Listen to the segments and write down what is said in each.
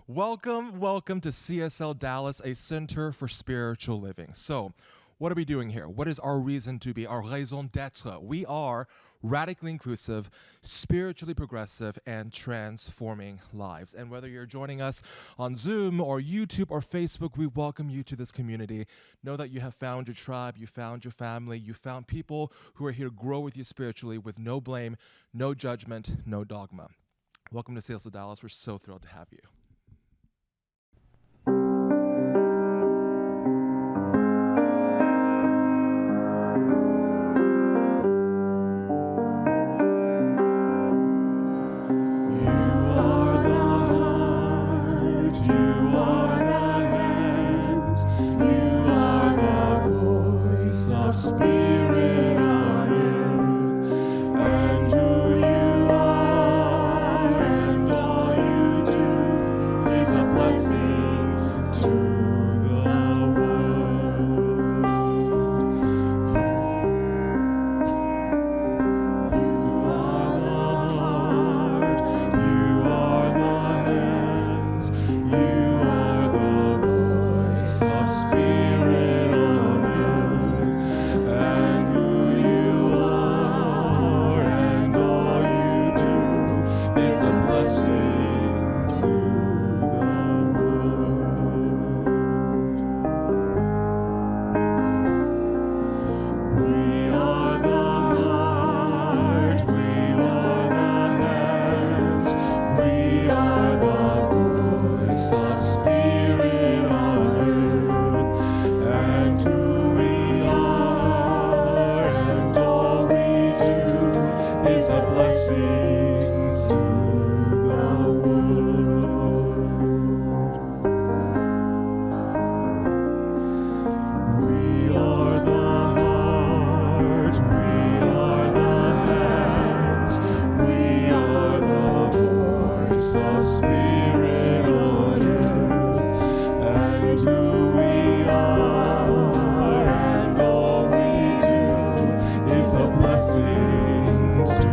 Welcome to CSLDallas, a center for spiritual living. So, what are we doing here? What is our reason to be, our raison d'être? We are radically inclusive, spiritually progressive, and transforming lives. And whether you're joining us on Zoom or YouTube or Facebook, we welcome you to this community. Know that you have found your tribe, you found your family, you found people who are here to grow with you spiritually with no blame, no judgment, no dogma. Welcome to CSLDallas. We're so thrilled to have you. Spirit on earth, and who you are, and all you do is a blessing to the world. You are the heart, you are the hands, you are the voice of Spirit on earth. And who you are, and all you do is a blessing to the world. We are the heart, we are the hands, we are the voice of Spirit on earth, and who we are, and all we do is a blessing to the world. We are the heart, we are the hands, we are the voice of Spirit on earth, and who we are, and all we do is a blessing to the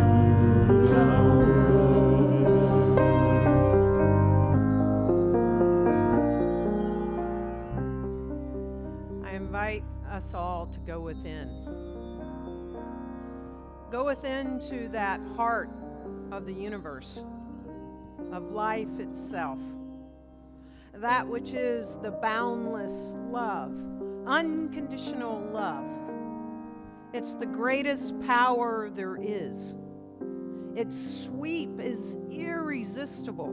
world. I invite us all to go within. Go within to that heart of the universe, of life itself. That which is the boundless love, unconditional love. It's the greatest power there is. Its sweep is irresistible,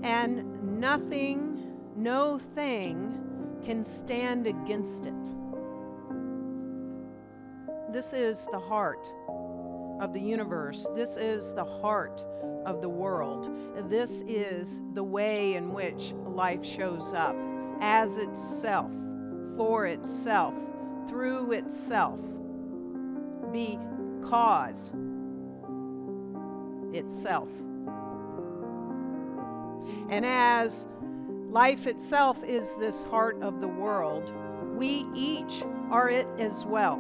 and nothing, no thing can stand against it. This is the heart of the universe. This is the heart of the world. This is the way in which life shows up as itself, for itself, through itself, because itself. And as life itself is this heart of the world, we each are it as well.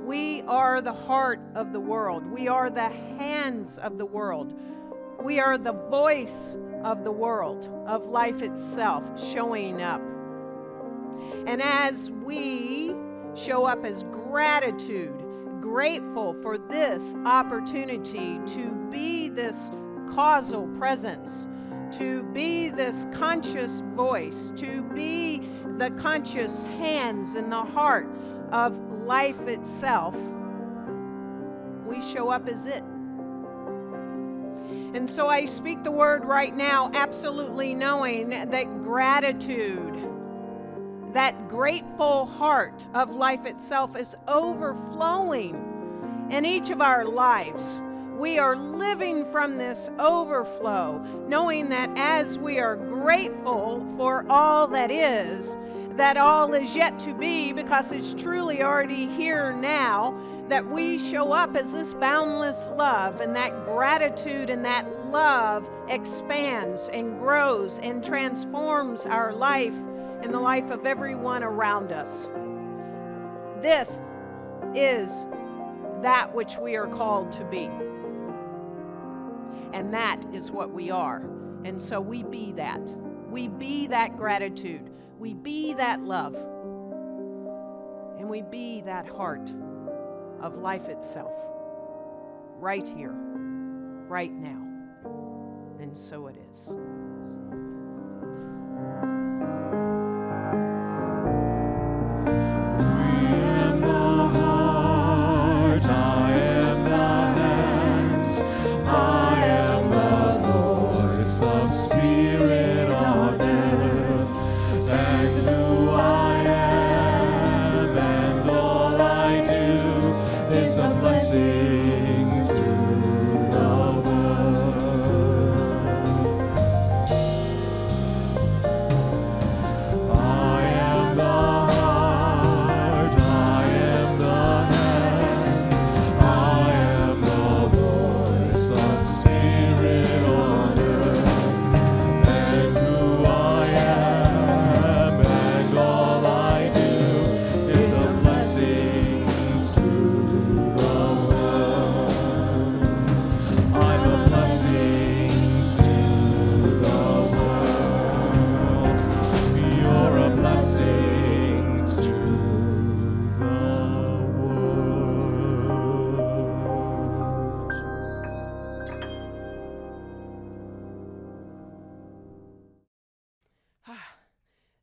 We are the heart of the world. We are the hands of the world. We are the voice of the world, of life itself showing up. And as we show up as gratitude, grateful for this opportunity to be this causal presence, to be this conscious voice, to be the conscious hands in the heart of life itself, we show up as it. And so I speak the word right now, absolutely knowing that gratitude, that grateful heart of life itself is overflowing in each of our lives. We are living from this overflow, knowing that as we are grateful for all that is, that all is yet to be, because it's truly already here now, that we show up as this boundless love, and that gratitude and that love expands and grows and transforms our life and the life of everyone around us. This is that which we are called to be. And that is what we are. And so we be that. We be that gratitude. We be that love. And we be that heart of life itself. Right here, right now. And so it is. Spirit on earth, and who I am, and all I do is a blessing to the world. I am the heart, I am the hands, I am the voice of Spirit on earth.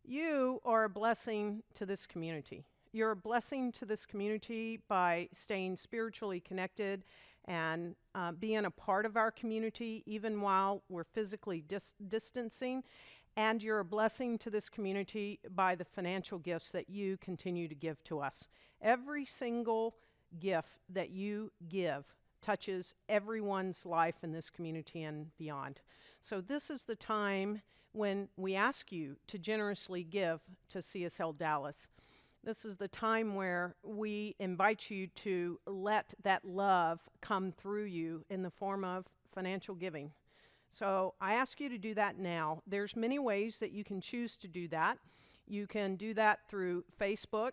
You are a blessing to this community. You're a blessing to this community by staying spiritually connected and being a part of our community even while we're physically distancing. And you're a blessing to this community by the financial gifts that you continue to give to us. Every single gift that you give touches everyone's life in this community and beyond. So this is the time when we ask you to generously give to CSLDallas. This is the time where we invite you to let that love come through you in the form of financial giving. So I ask you to do that now. There's many ways that you can choose to do that. You can do that through Facebook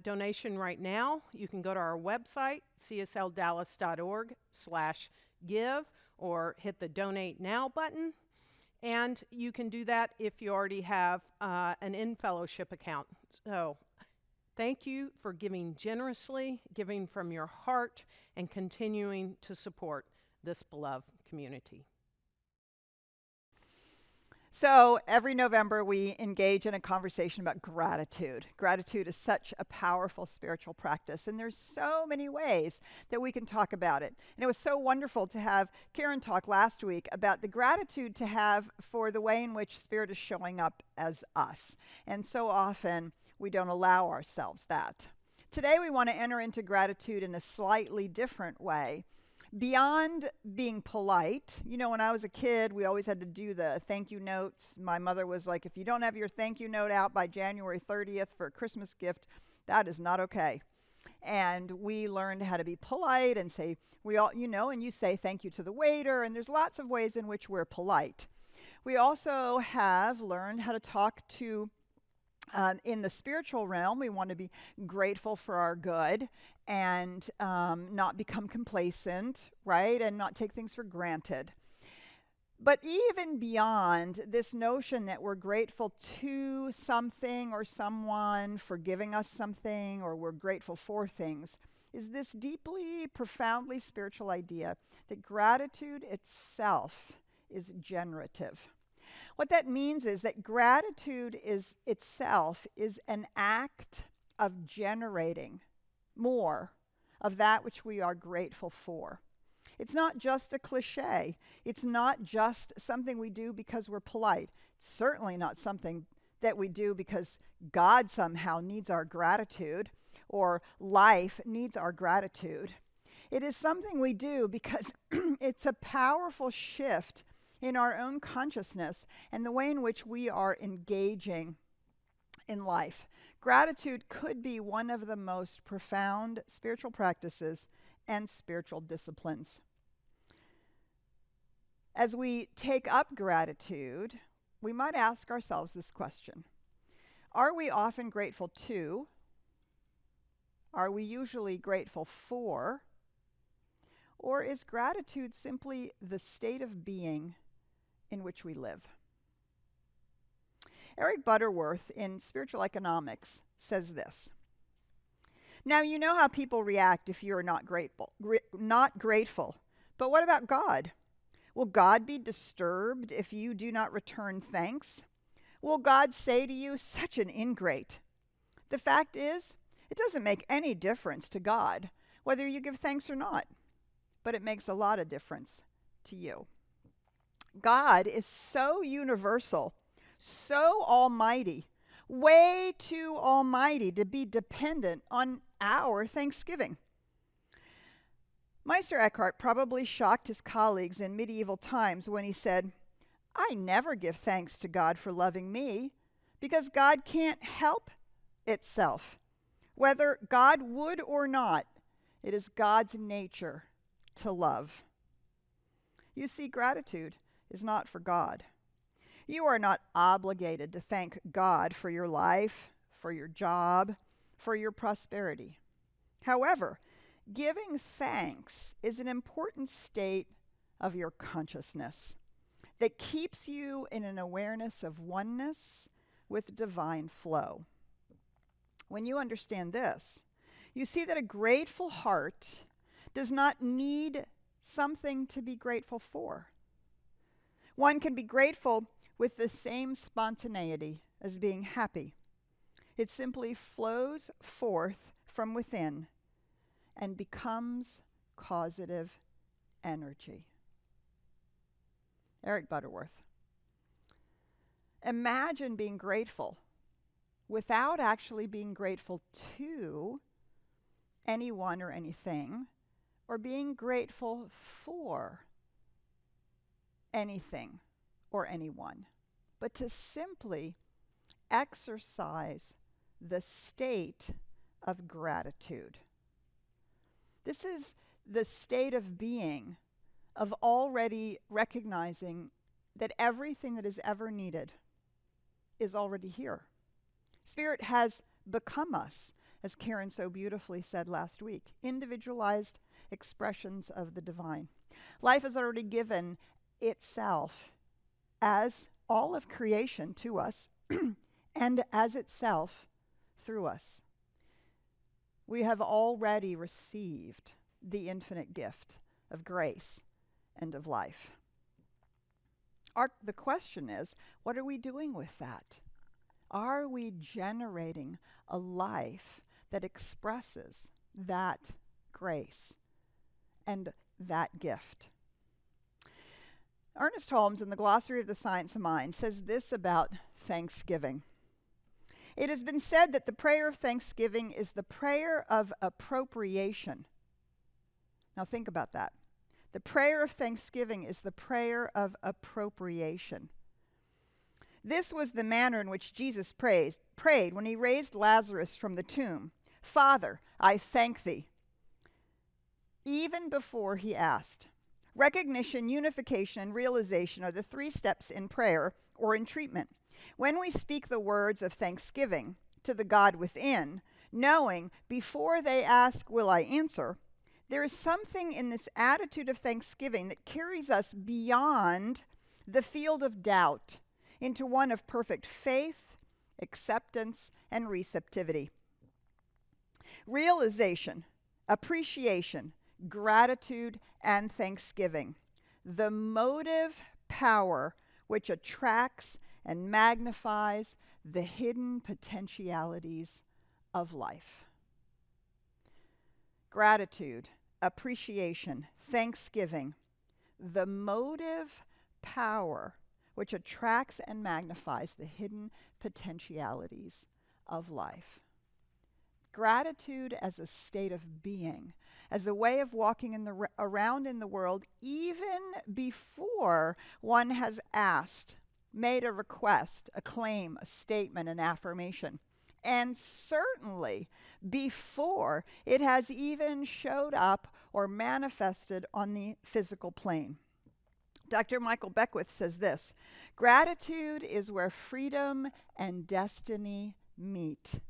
donation right now. You can go to our website, csldallas.org/give, or hit the Donate Now button. And you can do that if you already have an in-fellowship account. So thank you for giving generously, giving from your heart, and continuing to support this beloved community. So every November, we engage in a conversation about gratitude. Gratitude is such a powerful spiritual practice, and there's so many ways that we can talk about it. And it was so wonderful to have Karen talk last week about the gratitude to have for the way in which Spirit is showing up as us. And so often, we don't allow ourselves that. Today, we want to enter into gratitude in a slightly different way. Beyond being polite, you know, when I was a kid, we always had to do the thank you notes. My mother was like, if you don't have your thank you note out by January 30th for a Christmas gift, that is not okay. And we learned how to be polite and say, we all, you know, and you say thank you to the waiter, and there's lots of ways in which we're polite. We also have learned how to talk to in the spiritual realm. We want to be grateful for our good and not become complacent, right? And not take things for granted. But even beyond this notion that we're grateful to something or someone for giving us something, or we're grateful for things, is this deeply, profoundly spiritual idea that gratitude itself is generative. What that means is that gratitude itself is an act of generating more of that which we are grateful for. It's not just a cliche. It's not just something we do because we're polite. It's certainly not something that we do because God somehow needs our gratitude or life needs our gratitude. It is something we do because it's a powerful shift in our own consciousness and the way in which we are engaging in life. Gratitude could be one of the most profound spiritual practices and spiritual disciplines. As we take up gratitude, we might ask ourselves this question: are we often grateful to? Are we usually grateful for? Or is gratitude simply the state of being in which we live. Eric Butterworth in Spiritual Economics says this. Now, you know how people react if you're not grateful. But what about God? Will God be disturbed if you do not return thanks? Will God say to you, such an ingrate? The fact is, it doesn't make any difference to God whether you give thanks or not, but it makes a lot of difference to you. God is so universal, so almighty, way too almighty to be dependent on our thanksgiving. Meister Eckhart probably shocked his colleagues in medieval times when he said, I never give thanks to God for loving me because God can't help itself. Whether God would or not, it is God's nature to love. You see, gratitude is not for God. You are not obligated to thank God for your life, for your job, for your prosperity. However, giving thanks is an important state of your consciousness that keeps you in an awareness of oneness with divine flow. When you understand this, you see that a grateful heart does not need something to be grateful for. One can be grateful with the same spontaneity as being happy. It simply flows forth from within and becomes causative energy. Eric Butterworth. Imagine being grateful without actually being grateful to anyone or anything, or being grateful for anything or anyone, but to simply exercise the state of gratitude. This is the state of being, of already recognizing that everything that is ever needed is already here. Spirit has become us, as Karen so beautifully said last week, individualized expressions of the divine. Life has already given itself as all of creation to us and as itself through us. We have already received the infinite gift of grace and of life. The question is, what are we doing with that? Are we generating a life that expresses that grace and that gift? Ernest Holmes, in the Glossary of the Science of Mind, says this about thanksgiving. It has been said that the prayer of thanksgiving is the prayer of appropriation. Now think about that. The prayer of thanksgiving is the prayer of appropriation. This was the manner in which Jesus prayed when he raised Lazarus from the tomb. Father, I thank thee. Even before he asked. Recognition, unification, and realization are the three steps in prayer or in treatment. When we speak the words of thanksgiving to the God within, knowing before they ask, will I answer, there is something in this attitude of thanksgiving that carries us beyond the field of doubt into one of perfect faith, acceptance, and receptivity. Realization, appreciation, gratitude, and thanksgiving. The motive power which attracts and magnifies the hidden potentialities of life. Gratitude, appreciation, thanksgiving. The motive power which attracts and magnifies the hidden potentialities of life. Gratitude as a state of being, as a way of walking around in the world, even before one has asked, made a request, a claim, a statement, an affirmation, and certainly before it has even showed up or manifested on the physical plane. Dr. Michael Beckwith says this, gratitude is where freedom and destiny meet,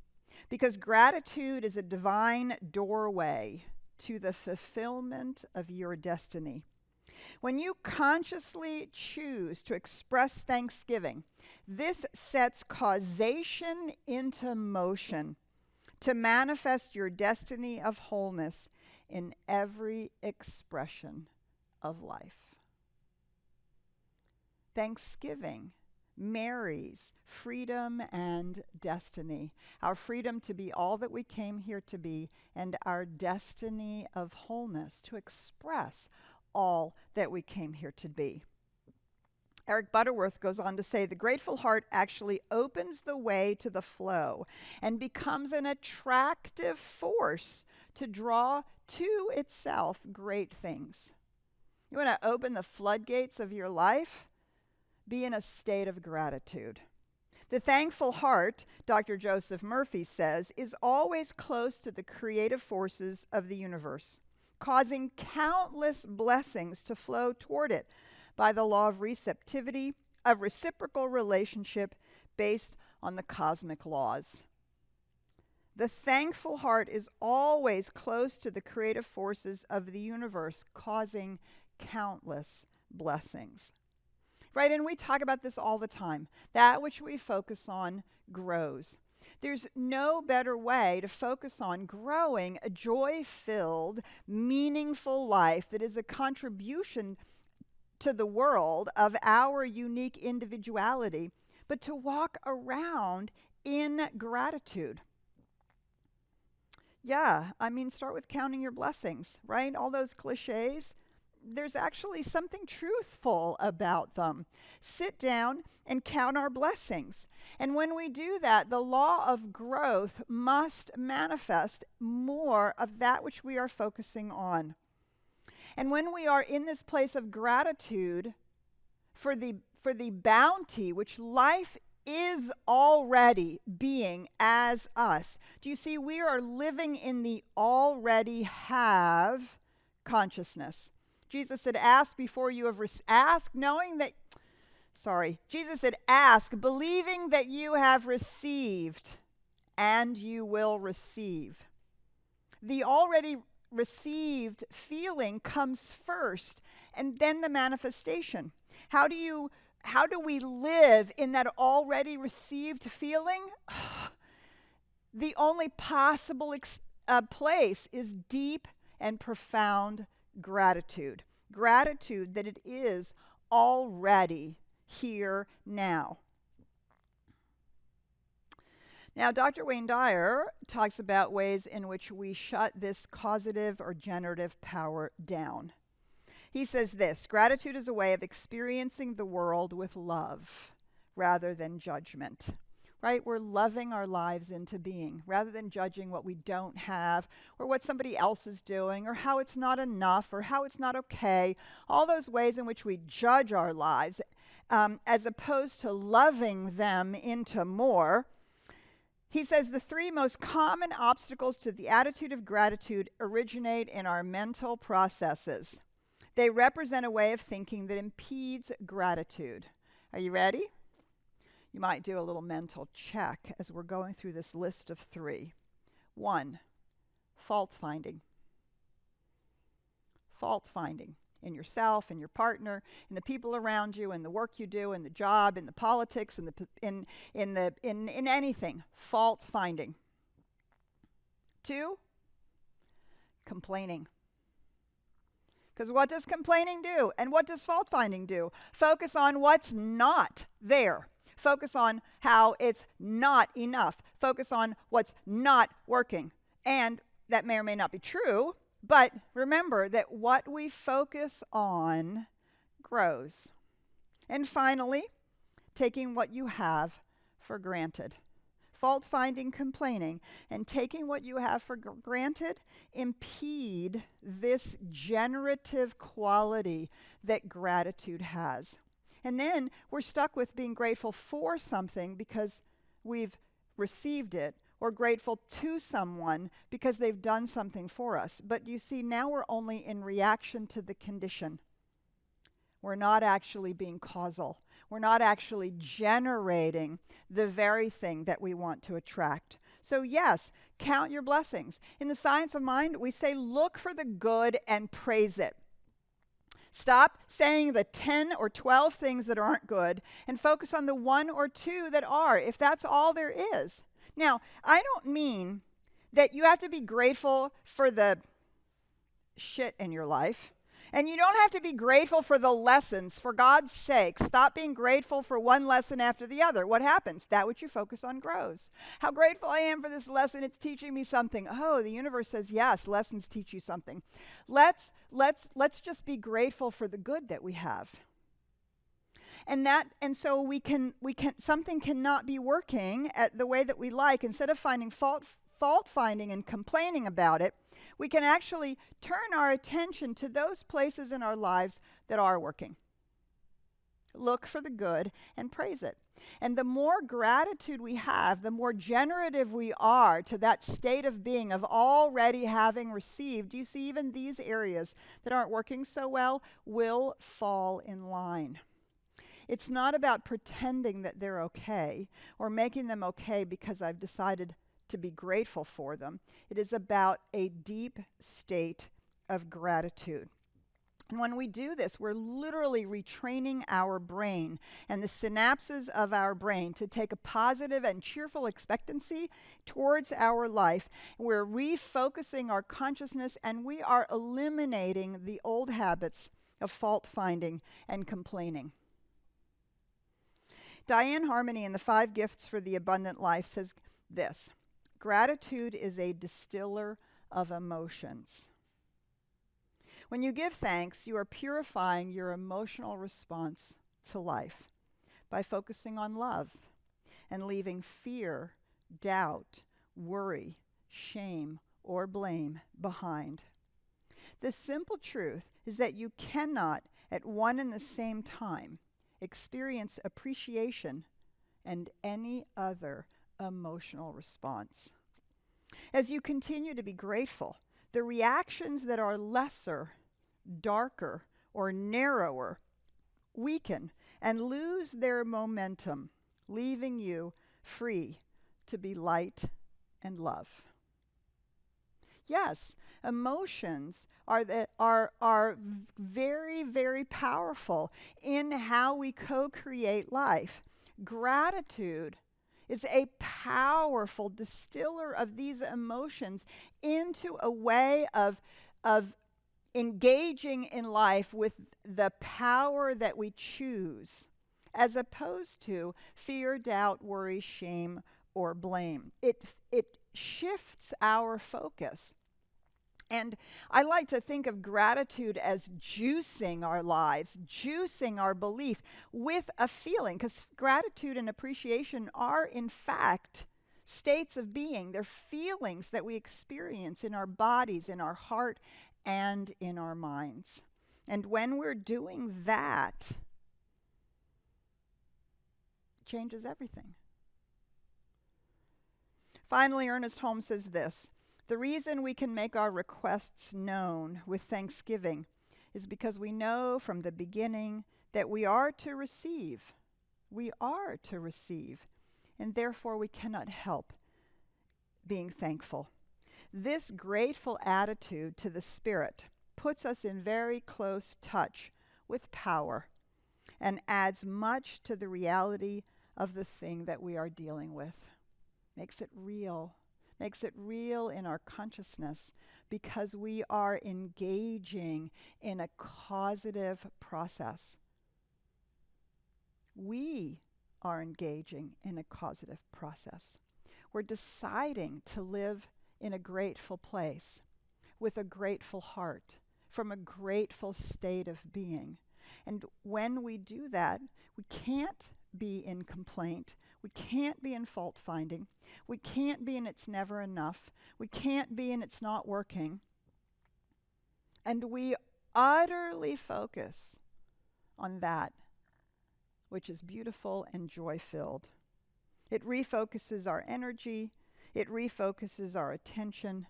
because gratitude is a divine doorway to the fulfillment of your destiny. When you consciously choose to express thanksgiving, this sets causation into motion to manifest your destiny of wholeness in every expression of life. Thanksgiving marries freedom and destiny. Our freedom to be all that we came here to be, and our destiny of wholeness to express all that we came here to be. Eric Butterworth goes on to say, the grateful heart actually opens the way to the flow and becomes an attractive force to draw to itself great things. You want to open the floodgates of your life? Be in a state of gratitude. The thankful heart, Dr. Joseph Murphy says, is always close to the creative forces of the universe, causing countless blessings to flow toward it by the law of receptivity, of reciprocal relationship based on the cosmic laws. The thankful heart is always close to the creative forces of the universe, causing countless blessings. Right, and we talk about this all the time. That which we focus on grows. There's no better way to focus on growing a joy-filled, meaningful life that is a contribution to the world of our unique individuality, but to walk around in gratitude. Yeah, I mean, start with counting your blessings, right? All those cliches. There's actually something truthful about them. Sit down and count our blessings. And when we do that, the law of growth must manifest more of that which we are focusing on. And when we are in this place of gratitude for the bounty which life is already being as us, do you see, we are living in the already have consciousness. Jesus said, ask before you have asked, Jesus said, ask, believing that you have received, and you will receive. The already received feeling comes first, and then the manifestation. How do we live in that already received feeling? The only possible place is deep and profound gratitude. Gratitude that it is already here now. Now, Dr. Wayne Dyer talks about ways in which we shut this causative or generative power down. He says this: gratitude is a way of experiencing the world with love rather than judgment. Right? We're loving our lives into being rather than judging what we don't have or what somebody else is doing or how it's not enough or how it's not okay. All those ways in which we judge our lives as opposed to loving them into more. He says the three most common obstacles to the attitude of gratitude originate in our mental processes. They represent a way of thinking that impedes gratitude. Are you ready? You might do a little mental check as we're going through this list of three. 1, fault finding. Fault finding in yourself, in your partner, in the people around you, in the work you do, in the job, in the politics, in anything. Fault finding. 2, complaining. Because what does complaining do? And what does fault finding do? Focus on what's not there. Focus on how it's not enough. Focus on what's not working. And that may or may not be true, but remember that what we focus on grows. And finally, taking what you have for granted. Fault-finding, complaining, and taking what you have for granted impede this generative quality that gratitude has. And then we're stuck with being grateful for something because we've received it, or grateful to someone because they've done something for us. But you see, now we're only in reaction to the condition. We're not actually being causal. We're not actually generating the very thing that we want to attract. So yes, count your blessings. In the science of mind, we say look for the good and praise it. Stop saying the 10 or 12 things that aren't good and focus on the 1 or 2 that are, if that's all there is. Now, I don't mean that you have to be grateful for the shit in your life. And you don't have to be grateful for the lessons. For God's sake, stop being grateful for one lesson after the other. What happens? That which you focus on grows. How grateful I am for this lesson. It's teaching me something. Oh, the universe says, yes, lessons teach you something. Let's just be grateful for the good that we have. And so we can something cannot be working at the way that we like. Instead of finding fault finding and complaining about it, we can actually turn our attention to those places in our lives that are working. Look for the good and praise it. And the more gratitude we have, the more generative we are to that state of being, of already having received. You see, even these areas that aren't working so well will fall in line. It's not about pretending that they're okay or making them okay because I've decided to be grateful for them. It is about a deep state of gratitude. And when we do this, we're literally retraining our brain and the synapses of our brain to take a positive and cheerful expectancy towards our life. We're refocusing our consciousness, and we are eliminating the old habits of fault finding and complaining. Diane Harmony in the 5 Gifts for the Abundant Life says this: gratitude is a distiller of emotions. When you give thanks, you are purifying your emotional response to life by focusing on love and leaving fear, doubt, worry, shame, or blame behind. The simple truth is that you cannot, at one and the same time, experience appreciation and any other emotional response. As you continue to be grateful, the reactions that are lesser, darker, or narrower weaken and lose their momentum, leaving you free to be light and love. Yes, emotions are very, very powerful in how we co-create life. Gratitude is a powerful distiller of these emotions into a way of engaging in life with the power that we choose, as opposed to fear, doubt, worry, shame, or blame. It shifts our focus. And I like to think of gratitude as juicing our lives, juicing our belief with a feeling, because gratitude and appreciation are, in fact, states of being. They're feelings that we experience in our bodies, in our heart, and in our minds. And when we're doing that, it changes everything. Finally, Ernest Holmes says this: the reason we can make our requests known with thanksgiving is because we know from the beginning that we are to receive. We are to receive, and therefore we cannot help being thankful. This grateful attitude to the Spirit puts us in very close touch with power and adds much to the reality of the thing that we are dealing with. Makes it real in our consciousness, because we are engaging in a causative process. We are engaging in a causative process. We're deciding to live in a grateful place, with a grateful heart, from a grateful state of being. And when we do that, we can't be in complaint. We can't be in fault finding. We can't be in it's never enough. We can't be in it's not working. And we utterly focus on that which is beautiful and joy-filled. It refocuses our energy. It refocuses our attention.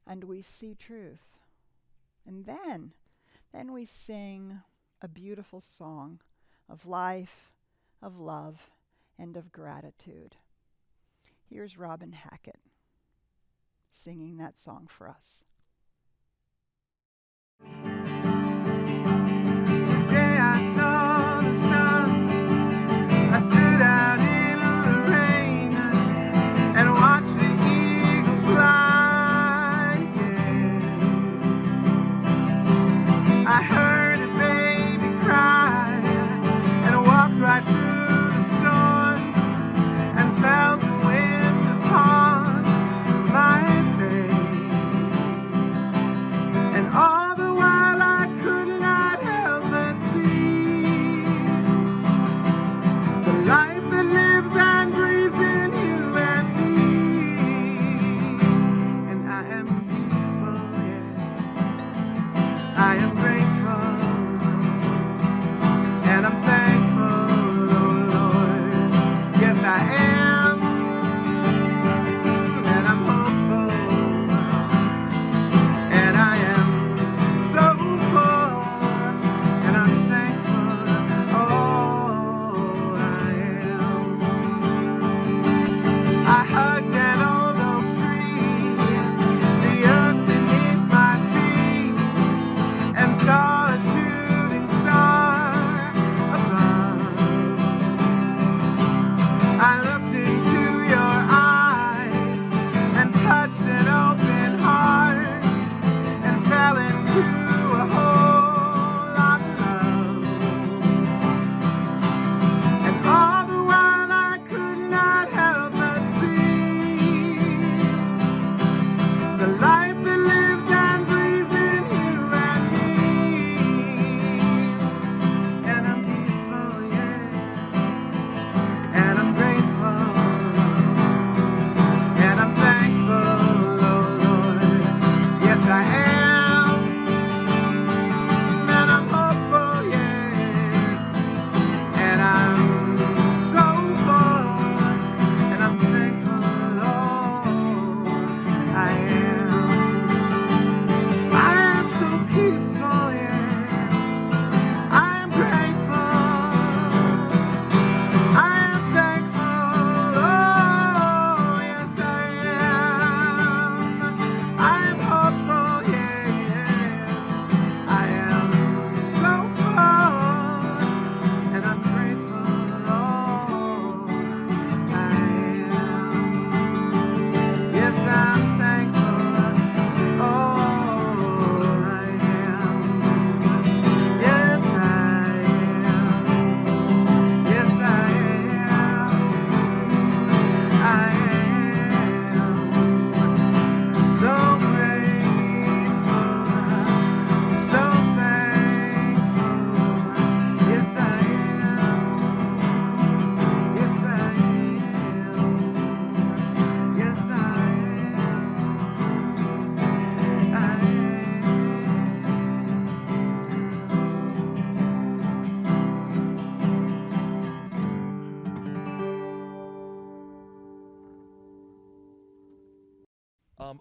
And we see truth. And then we sing a beautiful song of life, of love, and of gratitude. Here's Robin Hackett singing that song for us.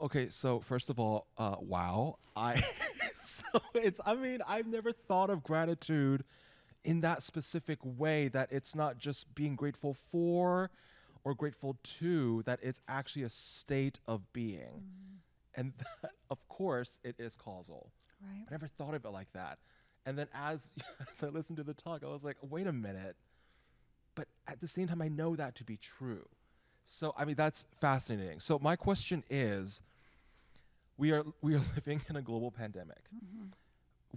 Okay, so first of all, wow. I've never thought of gratitude in that specific way, that it's not just being grateful for or grateful to, that it's actually a state of being. And that, of course, it is causal. Right. I never thought of it like that. And then as, as I listened to the talk, I was like, wait a minute. But at the same time, I know that to be true. So, I mean, that's fascinating. So my question is, we are living in a global pandemic.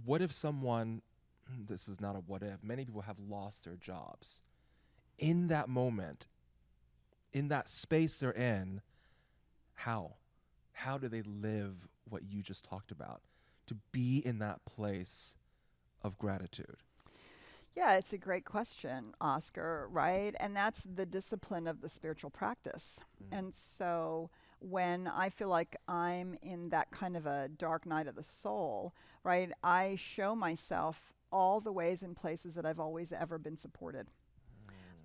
What if someone, this is not a what if, many people have lost their jobs. In that moment, in that space they're in, how? How do they live what you just talked about? To be in that place of gratitude. Yeah, it's a great question, Oscar, right? And that's the discipline of the spiritual practice. And so when I feel like I'm in that kind of a dark night of the soul, right, I show myself all the ways and places that I've always ever been supported.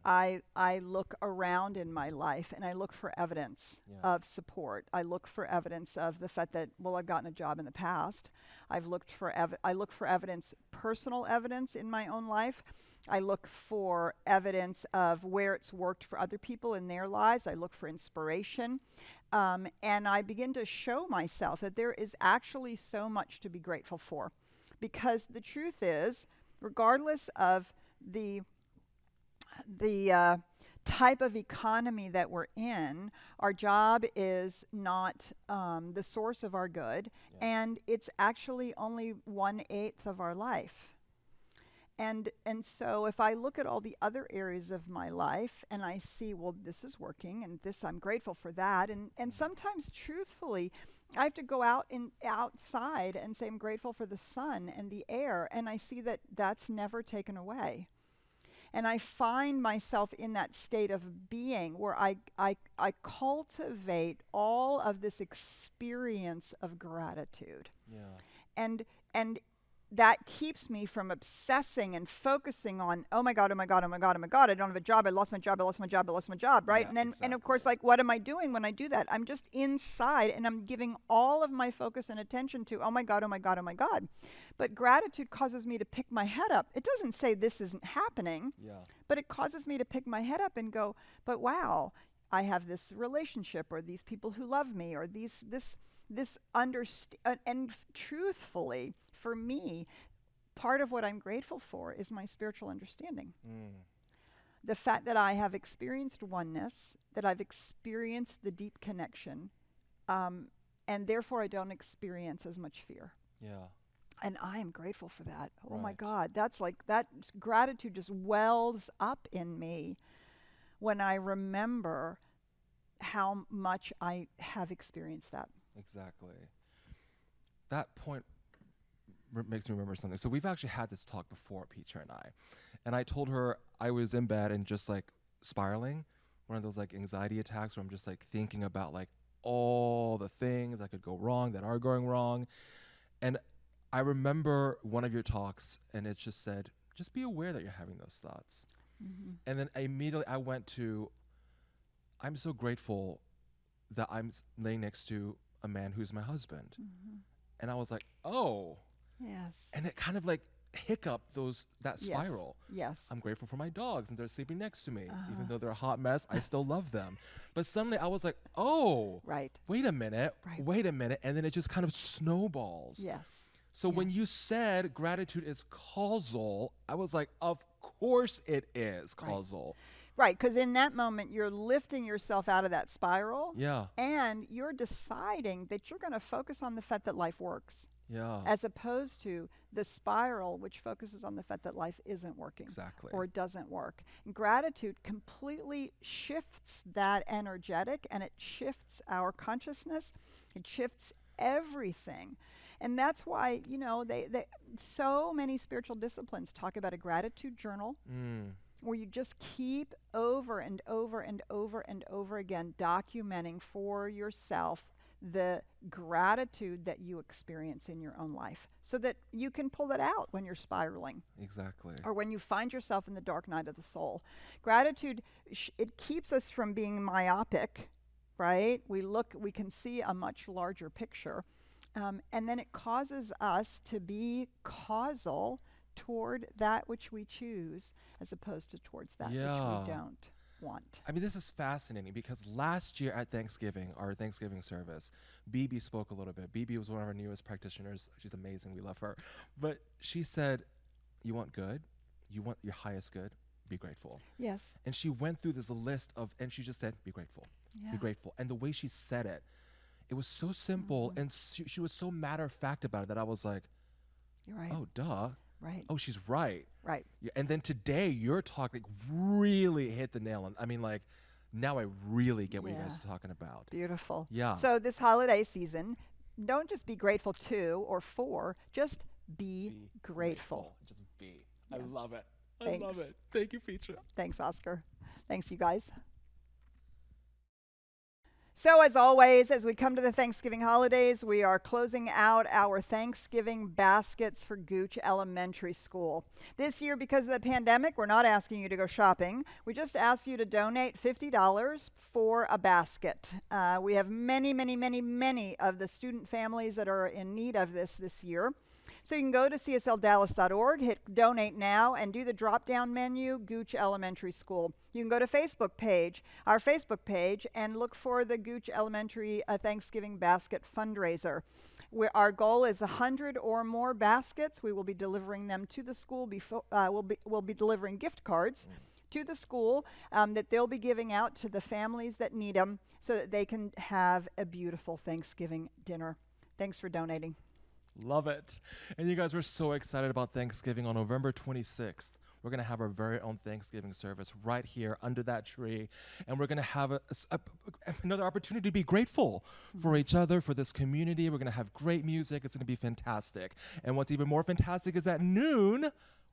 I look around in my life and I look for evidence of support. I look for evidence of the fact that, well, I've gotten a job in the past. I look for evidence, personal evidence in my own life. I look for evidence of where it's worked for other people in their lives. I look for inspiration. And I begin to show myself that there is actually so much to be grateful for. Because the truth is, regardless of the type of economy that we're in, our job is not the source of our good, and it's actually only 1/8 of our life. And so if I look at all the other areas of my life and I see, well, this is working and this, I'm grateful for that. And sometimes truthfully, I have to go outside and say I'm grateful for the sun and the air, and I see that that's never taken away. And I find myself in that state of being where I cultivate all of this experience of gratitude. And that keeps me from obsessing and focusing on, oh my God, oh my God, oh my God, oh my God, I don't have a job, I lost my job, I lost my job, I lost my job, right? And of course, like, what am I doing when I do that? I'm just inside and I'm giving all of my focus and attention to, oh my God, oh my God, oh my God. But gratitude causes me to pick my head up. It doesn't say this isn't happening, but it causes me to pick my head up and go, but wow, I have this relationship, or these people who love me, or and truthfully, for me, part of what I'm grateful for is my spiritual understanding. The fact that I have experienced oneness, that I've experienced the deep connection, and therefore I don't experience as much fear. And I am grateful for that. Oh my God, that's like, that gratitude just wells up in me when I remember how much I have experienced that. Exactly. That point makes me remember something. So we've actually had this talk before, Petra and I. And I told her I was in bed and just like spiraling, one of those like anxiety attacks where I'm just like thinking about like all the things that could go wrong, that are going wrong. And I remember one of your talks, and it just said, just be aware that you're having those thoughts. And then immediately I went to, I'm so grateful that I'm laying next to a man who's my husband. And I was like, oh. Yes. And it kind of like hiccuped that spiral. Yes. I'm grateful for my dogs and they're sleeping next to me. Even though they're a hot mess, I still love them. But suddenly I was like, oh, wait a minute. And then it just kind of snowballs. Yes. So when you said gratitude is causal, I was like, of course it is causal. Right, because in that moment, you're lifting yourself out of that spiral. Yeah. And you're deciding that you're going to focus on the fact that life works. Yeah. As opposed to the spiral, which focuses on the fact that life isn't working. Exactly. Or doesn't work. And gratitude completely shifts that energetic, and it shifts our consciousness. It shifts everything. And that's why, you know, so many spiritual disciplines talk about a gratitude journal. Where you just keep over and over and over and over again documenting for yourself the gratitude that you experience in your own life, so that you can pull it out when you're spiraling. Exactly. Or when you find yourself in the dark night of the soul. Gratitude, it keeps us from being myopic, right? We can see a much larger picture. And then it causes us to be causal toward that which we choose as opposed to towards that which Yeah. we don't want. I mean, this is fascinating because last year at Thanksgiving, our Thanksgiving service, BB spoke a little bit. BB was one of our newest practitioners. She's amazing. We love her. But she said, you want good? You want your highest good? Be grateful. Yes. And she went through this list of, and she just said, be grateful. Yeah. Be grateful. And the way she said it, it was so simple, and she was so matter of fact about it that I was like, You're right. oh, duh. Right. Oh, she's right. Right. Yeah, and then today, your talk really hit the nail on. I mean, like, now I really get what you guys are talking about. Beautiful. Yeah. So this holiday season, don't just be grateful to or for, just be grateful. Just be. Yes. I love it. Thanks. I love it. Thank you, Feature. Thanks, Oscar. Thanks, you guys. So as always, as we come to the Thanksgiving holidays, we are closing out our Thanksgiving baskets for Gooch Elementary School. This year, because of the pandemic, we're not asking you to go shopping. We just ask you to donate $50 for a basket. We have many of the student families that are in need of this year. So you can go to CSLDallas.org, hit donate now, and do the drop-down menu, Gooch Elementary School. You can go to our Facebook page, and look for the Gooch Elementary Thanksgiving Basket fundraiser. Our goal is 100 or more baskets. We will be delivering them to the school. We'll be delivering gift cards to the school that they'll be giving out to the families that need them so that they can have a beautiful Thanksgiving dinner. Thanks for donating. Love it. And you guys, we're so excited about Thanksgiving. On November 26th, we're going to have our very own Thanksgiving service right here under that tree. And we're going to have another opportunity to be grateful for each other, for this community. We're going to have great music. It's going to be fantastic. And what's even more fantastic is at noon,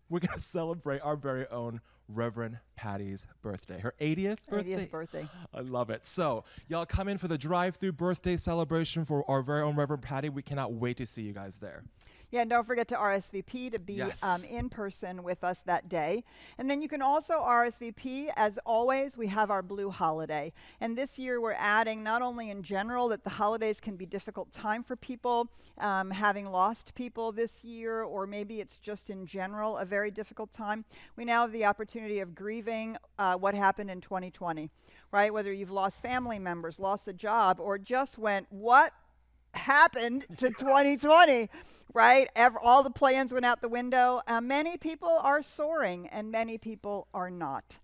we're going to celebrate our very own Reverend Patty's birthday, her 80th birthday. 80th birthday. I love it. So y'all come in for the drive-through birthday celebration for our very own Reverend Patty. We cannot wait to see you guys there. Yeah, and don't forget to RSVP to be Yes. in person with us that day. And then you can also RSVP. As always, we have our Blue Holiday. And this year we're adding, not only in general that the holidays can be difficult time for people, having lost people this year, or maybe it's just in general a very difficult time. We now have the opportunity of grieving what happened in 2020, right? Whether you've lost family members, lost a job, or just went, what happened to 2020, right? All the plans went out the window. Many people are soaring and many people are not.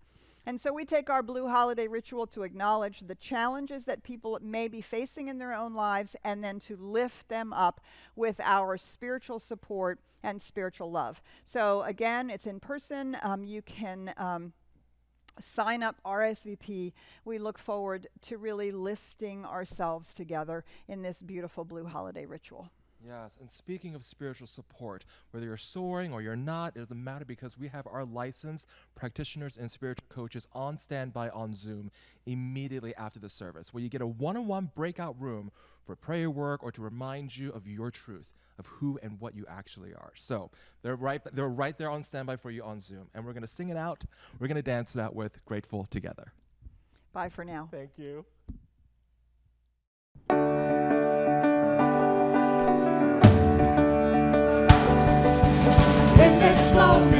And so we take our Blue Holiday ritual to acknowledge the challenges that people may be facing in their own lives, and then to lift them up with our spiritual support and spiritual love. So again, it's in person. You can sign up, RSVP. We look forward to really lifting ourselves together in this beautiful Blue Holiday ritual. Yes, and speaking of spiritual support, whether you're soaring or you're not, it doesn't matter, because we have our licensed practitioners and spiritual coaches on standby on Zoom immediately after the service, where you get a one-on-one breakout room for prayer work or to remind you of your truth, of who and what you actually are. So they're right there on standby for you on Zoom, and we're going to sing it out. We're going to dance it out with Grateful Together. Bye for now. Thank you. In this moment.